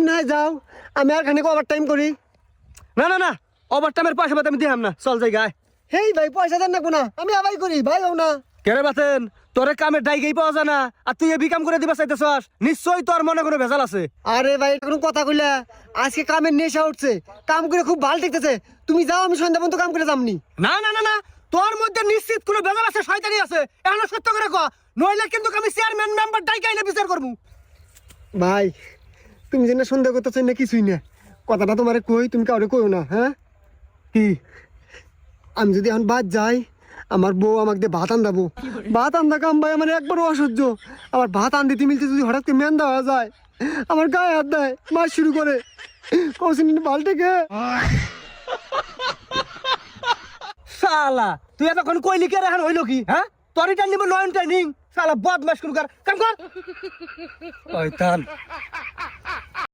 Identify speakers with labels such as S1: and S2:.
S1: না হয় যাও, আমি আর খানিক ওভার টাইম করি।
S2: না না না, ওভার টাইমের পয়সা পাতে আমি দিহাম না, চল যাই গায়।
S1: হেই ভাই পয়সা দেন না কোনা, আমি আবাই করি ভাই হও না।
S2: কেরে বাতেন তোরে কামের ডাইগেই পাওয়া যায় না, আর তুই এবি কাম করে দিবা চাইতেছস? নিশ্চয়ই তোর মনে কোনো ভেজাল আছে।
S1: আরে ভাই কোনো কথা কইলা, আজকে কামের নেশা উঠছে, কাম করে খুব ভালো দেখতেছে। তুমি যাও, আমি সন্ধ্যা পর্যন্ত কাম করে যামনি।
S2: না না না না, তোর মধ্যে নিশ্চিত কোনো ভেজাল আছে, শয়তানি আছে। এখন সত্য করে কও, নইলে কিন্তু আমি চেয়ারম্যান মেম্বার ডাইগাইলে বিচার করবো।
S1: ভাই তুমি যেন সন্দেহ করতেছ না কিছুই না, কথাটা তোমারে কই, তুমি কাউরে কইও না। হ্যাঁ
S2: কি?
S1: আমি যদি এখন বাদ যাই, আমার বউ আমাকে দিয়ে ভাত আন্দাবো। ভাত আন্দা কাম ভাই আমার একবারও অসহ্য। আমার ভাত আনতে মিলতে যদি হঠাৎ করে মেন্দা হয়ে যায়, আমার গায়ে হাত দেয়, মাছ শুরু করে কৌশিন বালটাকে।
S2: শালা তুই এতক্ষণ কইলি কে রে, এখন হইলো কি? হ্যাঁ, তোরই টান নিব নয়ন ট্রেনিং। শালা বদমাশ কোন কাম কর। ওই তান